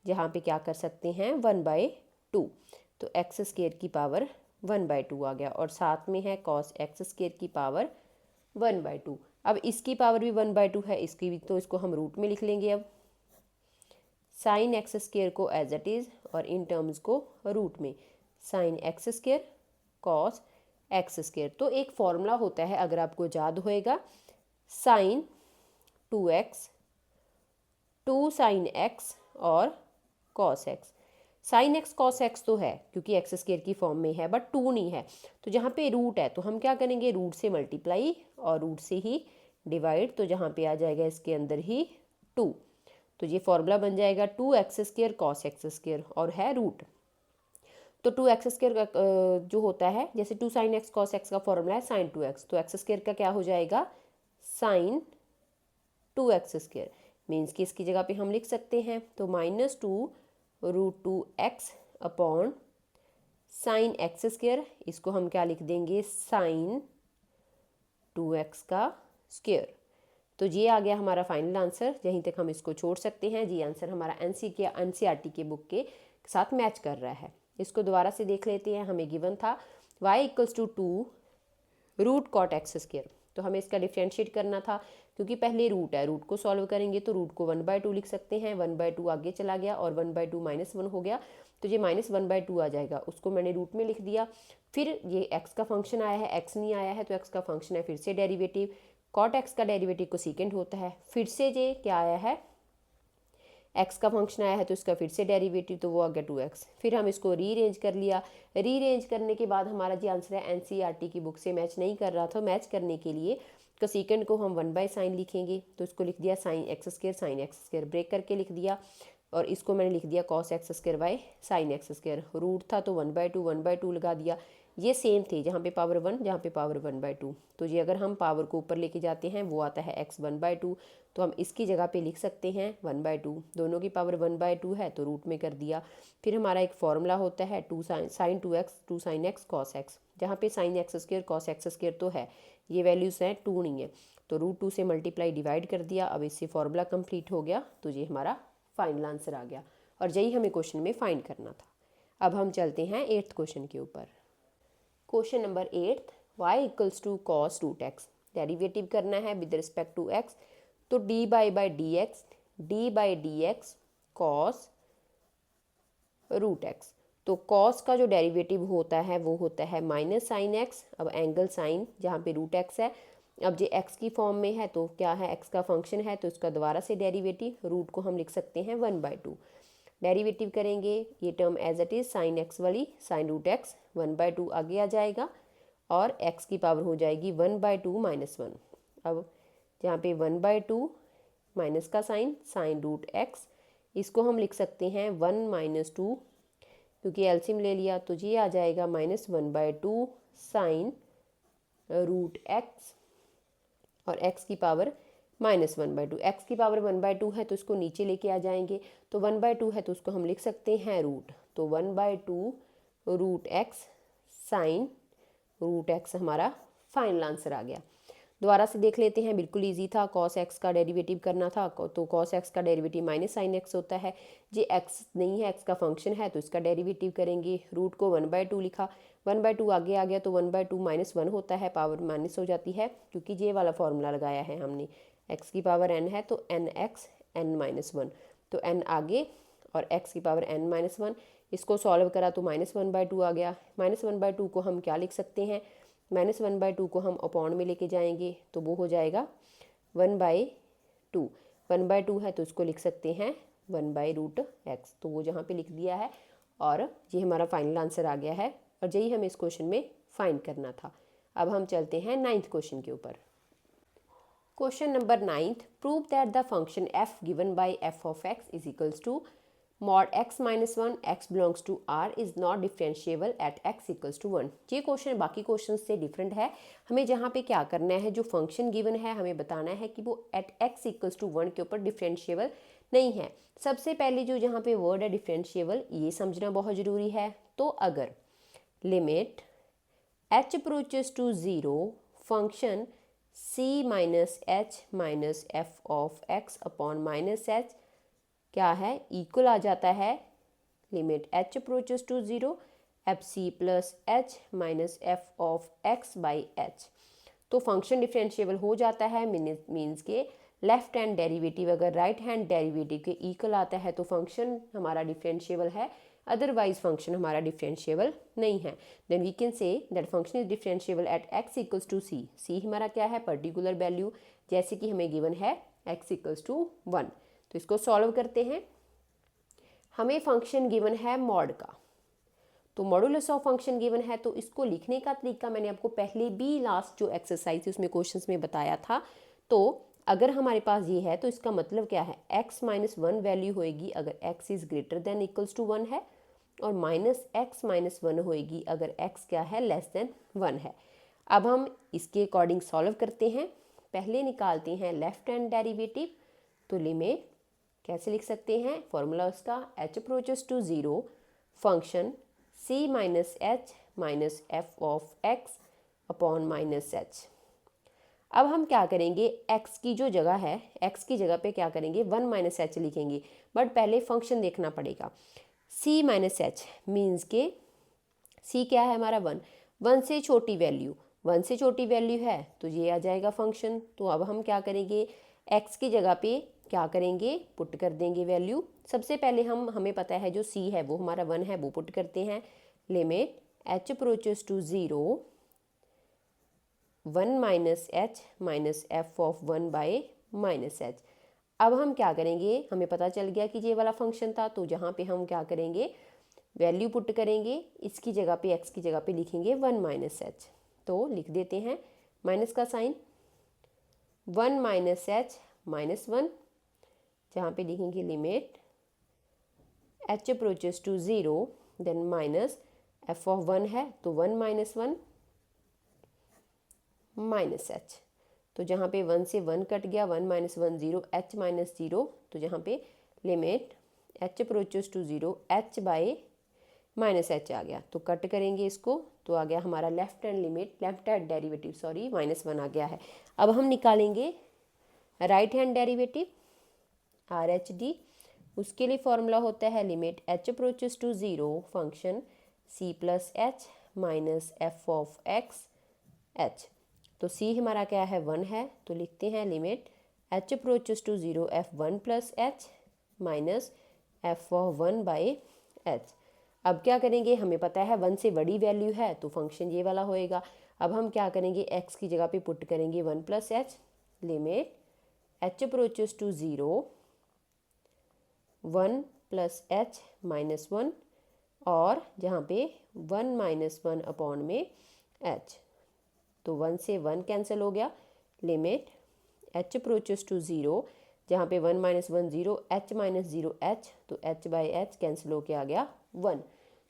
जहाँ पे क्या कर सकते हैं 1/2, तो एक्स स्क्वायर की पावर 1/2 आ गया, और साथ में है कॉस एक्स स्क्वायर की पावर 1/2। अब इसकी पावर भी 1/2 है, इसकी भी, तो इसको हम रूट में लिख लेंगे। अब साइन एक्स स्क्वायर को एज इट इज़ और इन टर्म्स को रूट में, sine x square cos x square. तो एक फॉर्मूला होता है, अगर आपको याद होएगा, साइन 2x 2 साइन एक्स और cos x. Sign x cos x तो है क्योंकि एक्स स्क्वायर की फॉर्म में है, बट 2 नहीं है। तो जहाँ पे रूट है तो हम क्या करेंगे, रूट से मल्टीप्लाई और रूट से ही डिवाइड, तो जहाँ पे आ जाएगा इसके अंदर ही 2, तो ये फॉर्मूला बन जाएगा 2x square cos x square, और है रूट। तो 2x स्क्वायर जो होता है, जैसे 2 साइन एक्स कॉस एक्स का फॉर्मूला है साइन 2x, तो एक्स स्क्वायर का क्या हो जाएगा, साइन 2x स्क्वायर। मीन्स कि इसकी जगह पे हम लिख सकते हैं, तो -2√2x upon sine x square, इसको हम क्या लिख देंगे, साइन 2x का स्क्वायर। तो ये आ गया हमारा फाइनल आंसर। यहीं तक हम इसको छोड़ सकते हैं। जी आंसर हमारा एनसीईआरटी के बुक के साथ मैच कर रहा है। इसको दोबारा से देख लेते हैं। हमें गिवन था y = 2√cot x स्क्वायर, तो हमें इसका डिफ्रेंशिएट करना था, क्योंकि पहले रूट है, रूट को सॉल्व करेंगे तो रूट को 1/2 लिख सकते हैं। 1/2 आगे चला गया और 1/2 -1 हो गया, तो ये -1/2 आ जाएगा, उसको मैंने रूट में लिख दिया। फिर ये x का फंक्शन आया है, x नहीं आया है, तो x का फंक्शन है, फिर से डेरिवेटिव, कॉट एक्स का डेरिवेटिव कोसेकेंट होता है। फिर से ये क्या आया है, एक्स का फंक्शन आया है, तो इसका फिर से डेरिवेटिव, तो वो आ गया 2x। फिर हम इसको रीअरेंज कर लिया। रीअरेंज करने के बाद हमारा जो आंसर है एनसीईआरटी की बुक से मैच नहीं कर रहा था। मैच करने के लिए कोसेकेंट को हम 1/sin लिखेंगे, तो इसको लिख दिया sine x square sine x square, break करके लिख दिया, और इसको मैंने लिख दिया cos x square by sine x square. Root था तो 1/2 लगा दिया। ये सेम थे, जहाँ पे पावर 1 जहाँ पे पावर 1/2, तो ये अगर हम पावर को ऊपर लेके जाते हैं वो आता है x 1/2, तो हम इसकी जगह पे लिख सकते हैं 1/2। दोनों की पावर 1/2 है तो रूट में कर दिया। फिर हमारा एक फॉर्मूला होता है sine 2x 2 sine x cos x, जहाँ पे sine x square cos x square तो है, ये वैल्यूज़ हैं 2 नहीं है, तो √2 से मल्टीप्लाई डिवाइड कर दिया, अब इससे फॉर्मूला कंप्लीट हो गया, तो ये हमारा फाइनल आंसर आ गया और यही हमें क्वेश्चन में फाइंड करना था। अब हम चलते हैं 8th क्वेश्चन के ऊपर। Question number 8, y equals to cos root x, derivative करना है विद रिस्पेक्ट टू x, तो dy by D x cos root x. तो cos का जो डेरिवेटिव होता है वो होता है माइनस साइन एक्स, अब एंगल साइन जहाँ पे रूट एक्स है, अब जो x की फॉर्म में है तो क्या है, x का फंक्शन है तो इसका दोबारा से डेरिवेटिव रूट को हम लिख सकते हैं 1/2। डेरिवेटिव करेंगे ये term as it is sine x वाली, साइन रूट एक्स 1/2 आगे आ जाएगा और x की पावर हो जाएगी 1/2 माइनस 1। अब जहाँ पे 1/2 माइनस का साइन, साइन रूट एक्स, इसको हम लिख सकते हैं 1 - 2, क्योंकि एलसीएम ले लिया तो ये आ जाएगा -1/2 साइन रूट एक्स और x की पावर -1/2। x की पावर 1/2 है तो इसको नीचे लेके आ जाएंगे, तो 1/2 है तो उसको हम लिख सकते हैं रूट, तो 1/2 root x sine root x हमारा फाइनल आंसर आ गया। दोबारा से देख लेते हैं, बिल्कुल इजी था, cos x का डेरिवेटिव करना था, तो cos x का डेरिवेटिव माइनस साइन x होता है, ये x नहीं है, x का फंक्शन है तो इसका डेरिवेटिव करेंगे, रूट को 1/2 लिखा, 1/2 आगे आ गया तो 1/2 -1 होता है, पावर माइनस हो जाती है क्योंकि ये वाला फॉर्मूला लगाया है हमने, x की पावर n है तो nx n-1, तो n आगे और x की पावर n-1, इसको सॉल्व करा तो -1/2 आ गया। -1/2 को हम क्या लिख सकते हैं, -1/2 को हम अपॉन में लेके जाएंगे तो वो हो जाएगा 1/2, 1/2 है तो इसको लिख सकते हैं 1/√x, तो वो जहाँ पे लिख दिया है और ये हमारा फाइनल आंसर आ गया है और यही हमें इस क्वेश्चन में फाइंड करना था। अब हम चलते हैं 9th क्वेश्चन के ऊपर। Question number 9th, prove that the function f given by f of x is equals to mod x - 1 x belongs to r is not differentiable at x equals to 1। ये क्वेश्चन बाकी क्वेश्चन से डिफरेंट है, हमें जहाँ पे क्या करना है, जो फंक्शन गिवन है हमें बताना है कि वो एट x इक्वल्स टू 1 के ऊपर डिफरेंशिएबल नहीं है। सबसे पहले जो जहाँ पे वर्ड है डिफरेंशिएबल, ये समझना बहुत ज़रूरी है। तो अगर limit h approaches to 0 function c minus h minus F of x upon minus h क्या है, इक्वल आ जाता है limit h approaches to 0 f c plus H minus F of x by h, तो फंक्शन डिफरेंशिएबल हो जाता है। मीन्स के लेफ्ट हैंड डेरिवेटिव अगर राइट हैंड डेरिवेटिव के इक्वल आता है तो फंक्शन हमारा डिफरेंशिएबल है, अदरवाइज फंक्शन हमारा डिफरेंशिएबल नहीं है। Then we can say that function is differentiable at x equals to c। c हमारा क्या है, पर्टिकुलर वैल्यू, जैसे कि हमें गिवन है x इक्वल्स टू 1। तो इसको सॉल्व करते हैं, हमें फंक्शन गिवन है मॉड का, तो मॉडुलस ऑफ फंक्शन गिवन है, तो इसको लिखने का तरीका मैंने आपको पहले भी लास्ट जो एक्सरसाइज थी उसमें क्वेश्चंस में बताया था। तो अगर हमारे पास ये है तो इसका मतलब क्या है, x - 1 वैल्यू होएगी अगर x is greater than equals to 1 है, और -x - 1 होएगी अगर x क्या है, लेस देन 1 है। अब हम इसके अकॉर्डिंग सॉल्व करते हैं, पहले निकालते हैं लेफ्ट हैंड डेरिवेटिव, तो लिमिट कैसे लिख सकते हैं, फॉर्मूला उसका h approaches to 0 function c minus h minus F of x upon minus h. अब हम क्या करेंगे, x की जो जगह है, x की जगह पे क्या करेंगे 1 माइनस एच लिखेंगे, बट पहले फंक्शन देखना पड़ेगा। c माइनस एच मीन्स के c क्या है हमारा 1, 1 से छोटी वैल्यू, 1 से छोटी वैल्यू है तो ये आ जाएगा फंक्शन। तो अब हम क्या करेंगे, x की जगह पे क्या करेंगे, पुट कर देंगे वैल्यू। सबसे पहले हमें पता है जो c है वो हमारा 1 है, वो पुट करते हैं, limit h approaches to 0 1 minus h minus F of 1 by minus h. अब हम क्या करेंगे, हमें पता चल गया कि ये वाला फंक्शन था, तो जहाँ पे हम क्या करेंगे, वैल्यू पुट करेंगे, इसकी जगह पे x की जगह पे लिखेंगे 1 माइनस एच, तो लिख देते हैं माइनस का साइन, 1 माइनस एच माइनस 1, जहाँ पे लिखेंगे limit h approaches to 0 then minus f of 1 है तो 1 माइनस 1 माइनस h, तो जहाँ पे 1 से 1 कट गया, 1 माइनस 1 0, h माइनस 0, तो जहाँ पे limit h approaches to 0 h by minus H आ गया, तो कट करेंगे इसको, तो आ गया हमारा left hand limit, left hand derivative sorry -1 आ गया है। अब हम निकालेंगे right hand derivative R H D. उसके लिए फॉर्मूला होता है limit H approaches to zero function C plus H minus F of X H. तो सी हमारा क्या है 1 है, तो लिखते हैं limit H approaches to zero f 1 plus H minus F of 1 by h. अब क्या करेंगे, हमें पता है 1 से बड़ी वैल्यू है तो फंक्शन ये वाला होएगा। अब हम क्या करेंगे, x की जगह पे पुट करेंगे 1 plus h, limit H approaches to zero 1 plus H minus 1, और जहाँ पे 1 माइनस 1 अपॉन में एच, तो 1 से 1 कैंसिल हो गया, limit H approaches to zero, जहाँ पे 1 minus 1 zero, h minus zero h, तो एच बाई एच कैंसिल होके आ गया 1।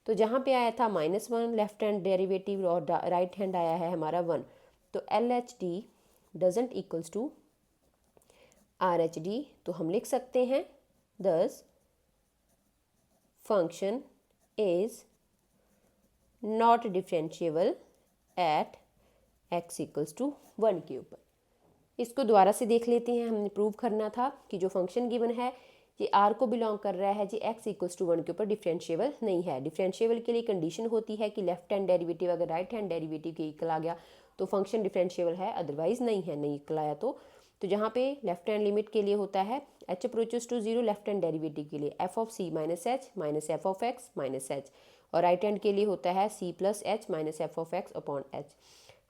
तो जहाँ पे आया था -1 लेफ्ट हैंड डेरिवेटिव और राइट हैंड आया है हमारा 1, तो L H D doesn't equals to R H D. तो हम लिख सकते हैं this function is not differentiable at x equals to 1 के ऊपर। इसको दोबारा से देख लेते हैं, हमने प्रूव करना था कि जो फंक्शन गिवन है ये r को बिलोंग कर रहा है जी x इक्वल्स टू 1 के ऊपर डिफरेंशिएबल नहीं है। डिफरेंशिएबल के लिए कंडीशन होती है कि लेफ्ट हैंड डेरिवेटिव अगर राइट हैंड डेरिवेटिव के इक्वल आ गया तो फंक्शन डिफरेंशिएबल है, अदरवाइज नहीं है, नहीं इक्वल आया तो जहाँ पे लेफ्ट हैंड लिमिट के लिए होता है h approaches to zero left hand derivative के लिए F of c minus h minus F of x minus H, और राइट हैंड के लिए होता है सी plus H minus F of x upon H.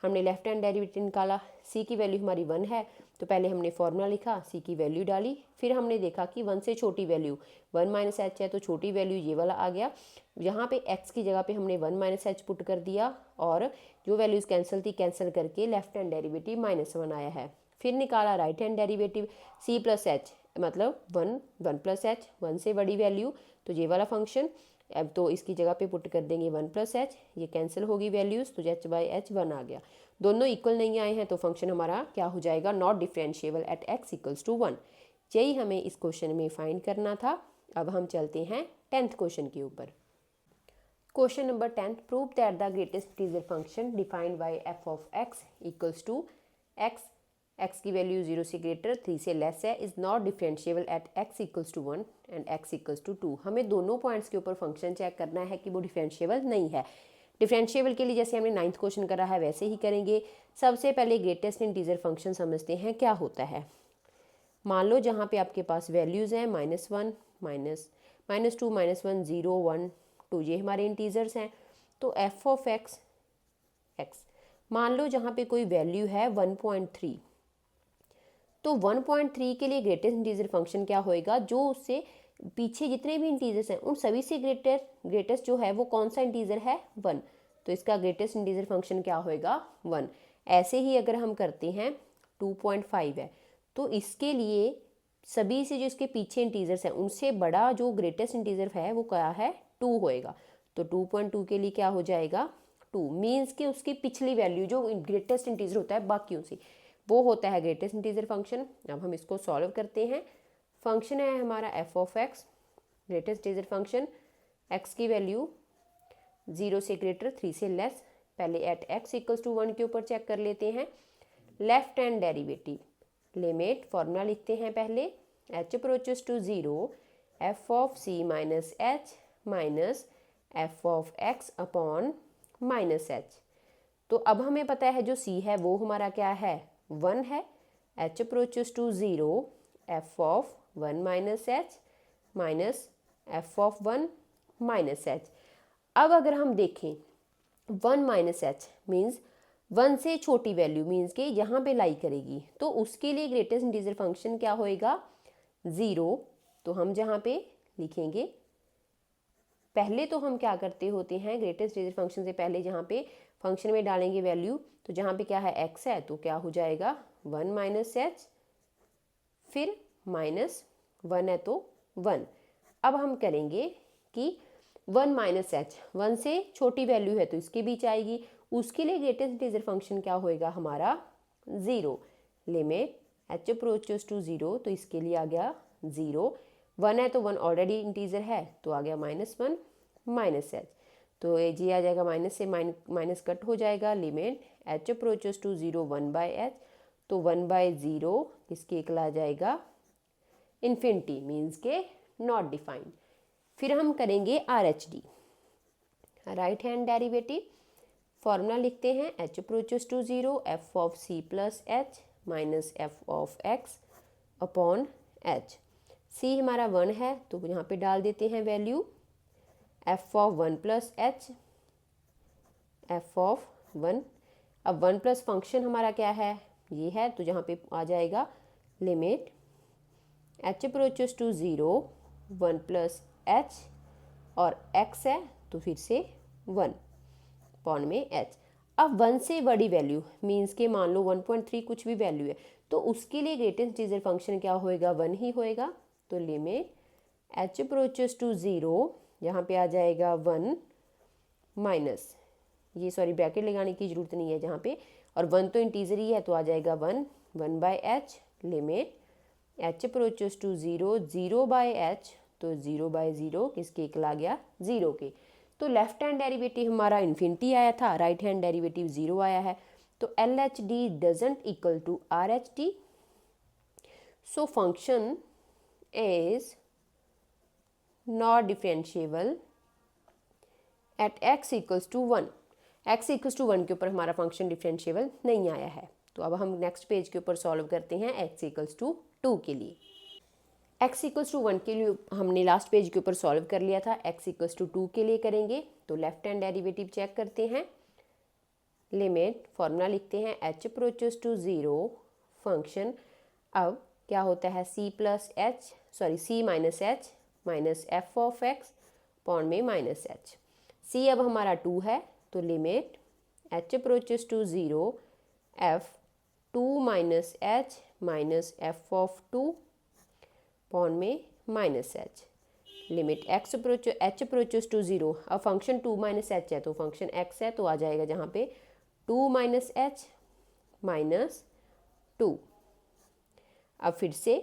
हमने लेफ्ट हैंड डेरिवेटिव निकाला, सी की वैल्यू हमारी 1 है, तो पहले हमने फॉर्मूला लिखा, सी की वैल्यू डाली, फिर हमने देखा कि 1 से छोटी वैल्यू 1 माइनस एच है, तो छोटी वैल्यू ये वाला आ गया। यहाँ पे x की जगह पे हमने 1 माइनस एच पुट कर दिया, और जो वैल्यूज़ कैंसिल थी कैंसिल करके लेफ्ट हैंड डेरिवेटिव -1 आया है। फिर निकाला right hand derivative c plus h, मतलब 1 प्लस एच, 1 से बड़ी वैल्यू तो ये वाला फंक्शन। अब तो इसकी जगह पे पुट कर देंगे 1 प्लस एच, ये कैंसिल होगी वैल्यूज़, तो एच बाई एच 1 आ गया। दोनों इक्वल नहीं आए हैं तो फंक्शन हमारा क्या हो जाएगा, not differentiable at x equals to 1। यही हमें इस क्वेश्चन में फाइंड करना था। अब हम चलते हैं 10th क्वेश्चन के ऊपर। Question number 10, prove that the greatest integer function defined by f of x equals to x की वैल्यू 0 से ग्रेटर 3 से लेस है, is not differentiable at x equals to 1 and x equals to 2। हमें दोनों पॉइंट्स के ऊपर फंक्शन चेक करना है कि वो डिफरेंशिएबल नहीं है। डिफरेंशिएबल के लिए जैसे हमने 9th क्वेश्चन करा है वैसे ही करेंगे। सबसे पहले ग्रेटेस्ट इंटीजर फंक्शन समझते हैं क्या होता है। मान लो जहाँ पे आपके पास वैल्यूज़ हैं -1 -2 -1 0 1 2, ये हमारे इंटीजर्स हैं। तो एफ ऑफ एक्स मान लो जहाँ पे कोई वैल्यू है 1.3, तो 1.3 के लिए ग्रेटेस्ट इंटीजर फंक्शन क्या होएगा, जो उससे पीछे जितने भी इंटीजर्स हैं उन सभी से ग्रेटेस्ट जो है वो कौन सा इंटीजर है 1, तो इसका ग्रेटेस्ट इंटीजर फंक्शन क्या होएगा 1। ऐसे ही अगर हम करते हैं 2.5 है, तो इसके लिए सभी से जो इसके पीछे इंटीजर्स हैं उनसे बड़ा जो ग्रेटेस्ट इंटीजर है वो क्या है 2 होएगा। तो 2.2 के लिए क्या हो जाएगा 2, मीन्स कि उसकी पिछली वैल्यू जो ग्रेटेस्ट इंटीजर होता है बाकियों से वो होता है ग्रेटेस्ट इंटीजर फंक्शन। अब हम इसको सॉल्व करते हैं। फंक्शन है हमारा F of x, greatest integer function, x की वैल्यू 0 से ग्रेटर 3 से लेस। पहले एट एक्स इक्वल्स टू 1 के ऊपर चेक कर लेते हैं। Left hand derivative limit, formula लिखते हैं पहले, h approaches to 0 f of c minus h minus F of x upon minus h. तो अब हमें पता है जो सी है वो हमारा क्या है 1 है, h approaches to 0 f of 1 minus h minus F of 1 minus h. अब अगर हम देखें 1 माइनस एच मीन्स 1 से छोटी वैल्यू मीन्स के यहाँ पे लाई करेगी, तो उसके लिए ग्रेटेस्ट इंटीजर फंक्शन क्या होएगा 0। तो हम जहाँ पे लिखेंगे, पहले तो हम क्या करते होते हैं ग्रेटेस्ट इंटीजर फंक्शन से पहले जहाँ पे फंक्शन में डालेंगे वैल्यू, तो जहाँ पे क्या है x है तो क्या हो जाएगा 1 माइनस एच, फिर -1 है तो 1। अब हम करेंगे कि 1 माइनस एच 1 से छोटी वैल्यू है तो इसके बीच आएगी, उसके लिए ग्रेटेस्ट इंटीजर फंक्शन क्या होएगा हमारा 0। लिमिट एच अप्रोचेस टू 0, तो इसके लिए आ गया 0, 1 है तो 1 ऑलरेडी इंटीजर है तो आ गया -1 माइनस एच। तो ये आ जाएगा माइनस से माइनस कट हो जाएगा, limit h approaches to 0 1/h, तो 1/0 किसके इक्वल आ जाएगा इन्फिनिटी, मीन्स के नॉट डिफाइंड। फिर हम करेंगे RHD, right hand derivative. Formula लिखते हैं h approaches to 0 f of c plus h minus f of x upon h। c हमारा 1 है तो यहाँ पे डाल देते हैं value, f of 1 plus h, f of 1। अब 1 प्लस फंक्शन हमारा क्या है, ये है, तो जहाँ पे आ जाएगा limit h approaches to 0 1 plus h और x है तो फिर से 1 अपॉन में h। अब 1 से बड़ी वैल्यू मीन्स के मान लो 1.3 कुछ भी वैल्यू है तो उसके लिए ग्रेटेस्ट इंटीजर फंक्शन क्या होएगा, 1 ही होएगा। तो लिमिट h अप्रोचेस टू 0, यहाँ पे आ जाएगा 1 माइनस, ये सॉरी ब्रैकेट लगाने की ज़रूरत नहीं है जहाँ पे, और 1 तो इंटीजर ही है तो आ जाएगा 1/h, limit h approaches to 0 0/h, तो 0/0 किसके इक्वल आ गया 0 के। तो लेफ्ट हैंड डेरिवेटिव हमारा इन्फिनिटी आया था, राइट हैंड डेरिवेटिव 0 आया है, तो LHD doesn't equal to RHD, so function is not differentiable at x equals to 1। x equals to 1 के ऊपर हमारा फंक्शन डिफरेंशिएबल नहीं आया है। तो अब हम नेक्स्ट पेज के ऊपर सॉल्व करते हैं x इक्वल्स टू 2 के लिए। x इक्वल्स टू 1 के लिए हमने लास्ट पेज के ऊपर सॉल्व कर लिया था, x इक्वल्स टू 2 के लिए करेंगे। तो लेफ्ट हैंड डेरिवेटिव चेक करते हैं, लिमिट फॉर्मूला लिखते हैं h अप्रोचेस टू 0 फंक्शन, अब क्या होता है c minus h minus f of x upon में माइनस h। c अब हमारा 2 है तो limit h approaches to 0 f 2 minus h minus f of 2 upon में minus h, limit h approaches to 0, अब फंक्शन 2 माइनस h है तो फंक्शन x है तो आ जाएगा जहाँ पे 2 माइनस h माइनस 2। अब फिर से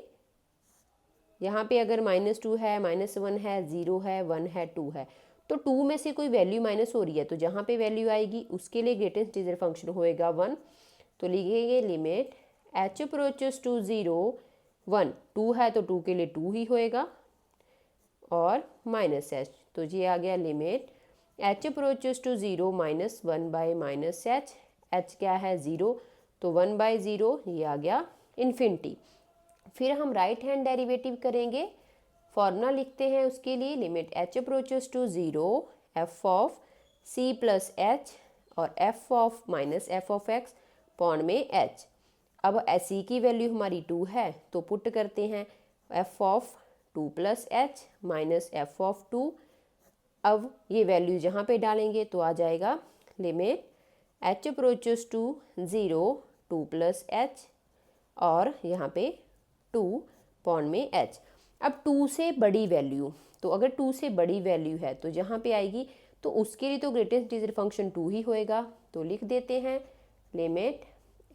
यहाँ पे अगर -2 है, -1 है, 0 है, 1 है, 2 है, तो 2 में से कोई वैल्यू माइनस हो रही है तो जहाँ पे वैल्यू आएगी उसके लिए ग्रेटेस्ट इंटीजर फंक्शन होएगा 1। तो लिखेंगे लिमिट h अप्रोचेस टू 0 1, 2 है तो 2 के लिए 2 ही होएगा और माइनस h, तो ये आ गया limit h approaches to 0 minus 1/-h, h क्या है 0 तो 1/0, ये आ गया इन्फिनिटी। फिर हम राइट हैंड डेरिवेटिव करेंगे, फॉर्मूला लिखते हैं उसके लिए, limit h approaches to 0 f of c plus h और f of minus f of x upon में h। अब c की वैल्यू हमारी 2 है तो पुट करते हैं f of 2 plus h minus f of 2, अब ये वैल्यू जहाँ पे डालेंगे तो आ जाएगा limit h approaches to 0 2 plus h और यहाँ पे 2 अपॉन में h। अब 2 से बड़ी वैल्यू, तो अगर 2 से बड़ी वैल्यू है तो जहाँ पे आएगी तो उसके लिए तो ग्रेटेस्ट इंटीजर फंक्शन 2 ही होएगा। तो लिख देते हैं लिमिट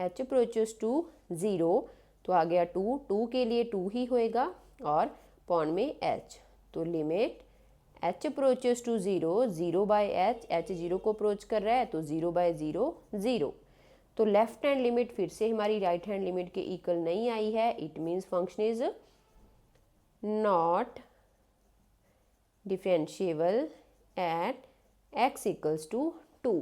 h अप्रोचेस टू 0, तो आ गया 2, 2 के लिए 2 ही होएगा और अपॉन में h। तो limit h approaches to 0 0/h, h 0 को अप्रोच कर रहा है तो 0/0 0। तो लेफ्ट हैंड लिमिट फिर से हमारी राइट हैंड लिमिट के इक्वल नहीं आई है, it means function is not differentiable at x equals to 2।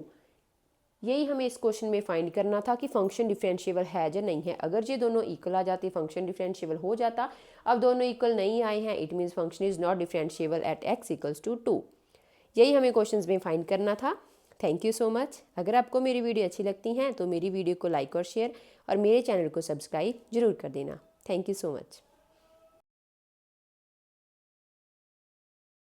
यही हमें इस क्वेश्चन में फाइंड करना था कि फंक्शन डिफरेंशिएबल है या नहीं है। अगर ये दोनों इक्वल आ जाते फंक्शन डिफरेंशिएबल हो जाता, अब दोनों इक्वल नहीं आए हैं, it means function is not differentiable at x equals to 2। यही हमें क्वेश्चंस में फाइंड करना था। Thank you so much. अगर आपको मेरी वीडियो अच्छी लगती हैं तो मेरी वीडियो को लाइक और शेयर और मेरे चैनल को सब्सक्राइब जरूर कर देना। Thank you so much.